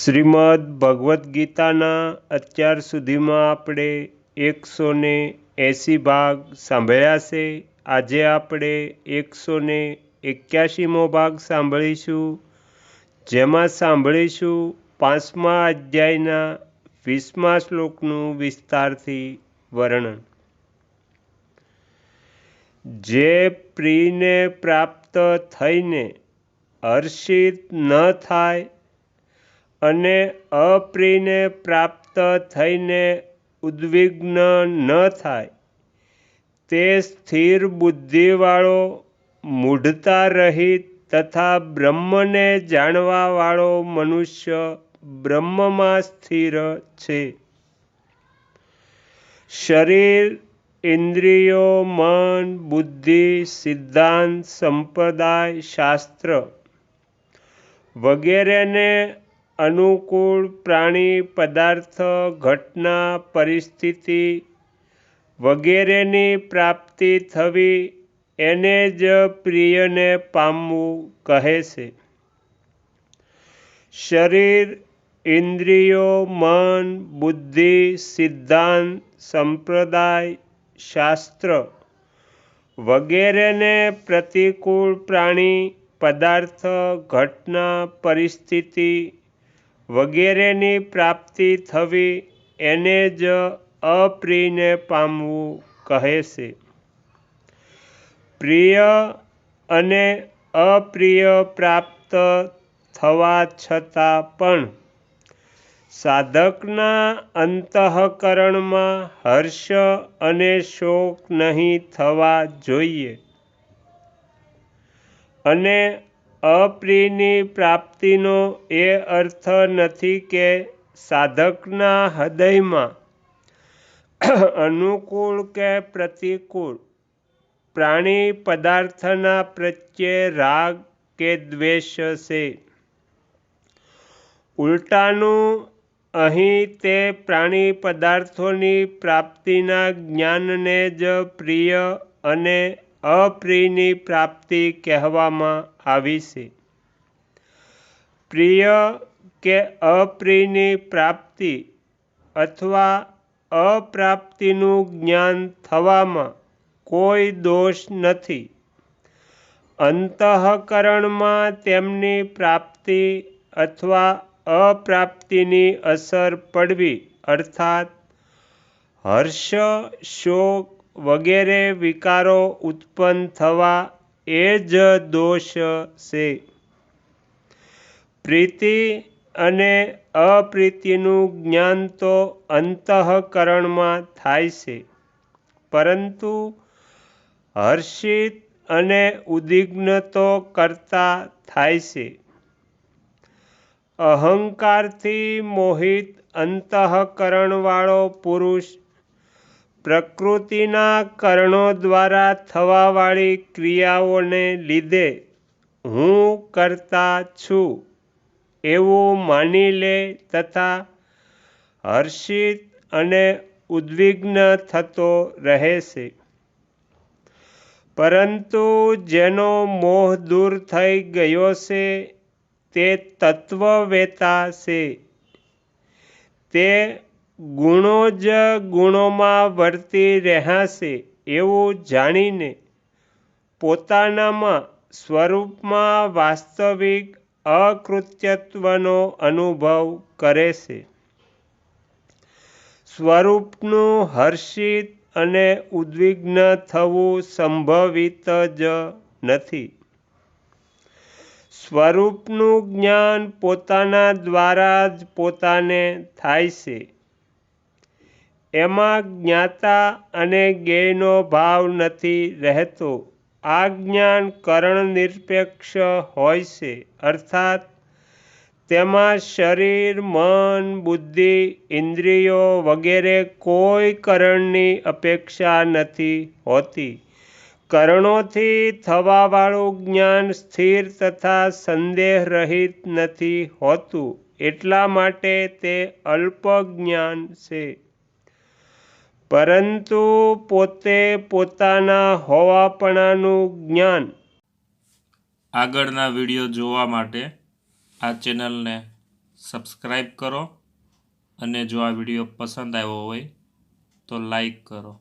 શ્રીમદ ભગવદ્ ગીતાના અત્યાર સુધીમાં આપણે 180 ભાગ સાંભળ્યા છે. આજે આપણે 181મો ભાગ સાંભળીશું, જેમાં સાંભળીશું 5મા અધ્યાયના 20મા શ્લોકનું વિસ્તારથી વર્ણન. જે પ્રિયને પ્રાપ્ત થઈને હર્ષિત ન થાય અને અપ્રિયને પ્રાપ્ત થઈને ઉદ્વિગ્ન ન થાય, તે સ્થિર બુદ્ધિવાળો, મૂઢતા રહિત તથા બ્રહ્મને જાણવાવાળો મનુષ્ય બ્રહ્મમાં સ્થિર છે. શરીર, ઇન્દ્રિયો, મન, બુદ્ધિ, સિદ્ધાંત, સંપ્રદાય, શાસ્ત્ર વગેરેને અનુકૂળ પ્રાણી, પદાર્થ, ઘટના, પરિસ્થિતિ વગેરેની પ્રાપ્તિ થવી, એને જ પ્રિયને પામવું કહે છે. શરીર, ઇન્દ્રિયો, મન, બુદ્ધિ, સિદ્ધાંત, સંપ્રદાય, શાસ્ત્ર વગેરેને પ્રતિકૂળ પ્રાણી, પદાર્થ, ઘટના, પરિસ્થિતિ વગેરેની પ્રાપ્તિ થવી, એને જ અપ્રિયને પામવું કહે છે. પ્રિય અને અપ્રિય પ્રાપ્ત થવા છતાં પણ સાધકના અંતઃકરણમાં હર્ષ અને શોક નહીં થવા જોઈએ. અને અપ્રિયની પ્રાપ્તિનો એ અર્થ નથી કે સાધકના હૃદયમાં અનુકૂળ કે પ્રતિકૂળ પ્રાણી પદાર્થના પ્રત્યે રાગ કે દ્વેષ છે. ઉલટાનું અહીં તે પ્રાણી પદાર્થોની પ્રાપ્તિના જ્ઞાનને જ પ્રિય અને અપ્રિયની પ્રાપ્તિ કહેવામાં આવી છે. પ્રિય કે અપ્રિયની પ્રાપ્તિ અથવા અપ્રાપ્તિનું જ્ઞાન થવામાં કોઈ દોષ નથી. અંતઃકરણમાં તેમની પ્રાપ્તિ અથવા અપ્રાપ્તિની અસર પડવી અર્થાત હર્ષ, શોક વગેરે વિકારો ઉત્પન્ન થવા, એ જ દોષ છે. પ્રીતિ અને અપ્રીતિનું જ્ઞાન તો અંતઃકરણમાં થાય છે, પરંતુ હર્ષિત અને ઉદ્વિગ્ન તો કરતાં થાય છે. અહંકારથી મોહિત અંતઃકરણવાળો પુરુષ પ્રકૃતિના કરણો દ્વારા થવાવાળી ક્રિયાઓને લીધે હું કરતા છું એવું માની લે તથા હર્ષિત અને ઉદ્વિગ્ન થતો રહે છે. પરંતુ જેનો મોહ દૂર થઈ ગયો છે તે તત્વવેતા છે. તે ગુણો જ ગુણોમાં વર્તી રહ્યા છે એવું જાણીને પોતાનામાં સ્વરૂપમાં વાસ્તવિક અકૃત્યત્વનો અનુભવ કરે છે. સ્વરૂપનું હર્ષિત અને ઉદ્વિગ્ન થવું સંભવિત જ નથી. સ્વરૂપનું જ્ઞાન પોતાના દ્વારા જ પોતાને થાય છે. એમાં જ્ઞાતા અને જ્ઞેયનો ભાવ નથી રહેતો. આ જ્ઞાન કરણ નિરપેક્ષ હોય છે, અર્થાત તેમાં શરીર, મન, બુદ્ધિ, ઇન્દ્રિયો વગેરે કોઈ કરણની અપેક્ષા નથી હોતી. કરણોથી થવાવાળું જ્ઞાન સ્થિર તથા સંદેહ રહિત નથી હોતું, એટલા માટે તે અલ્પ જ્ઞાન છે. પરંતુ પોતે પોતાના હોવાપણાનું જ્ઞાન. આગળના વિડીયો જોવા માટે આ ચેનલને સબસ્ક્રાઈબ કરો અને જો આ વિડીયો પસંદ આવ્યો હોય તો લાઈક કરો.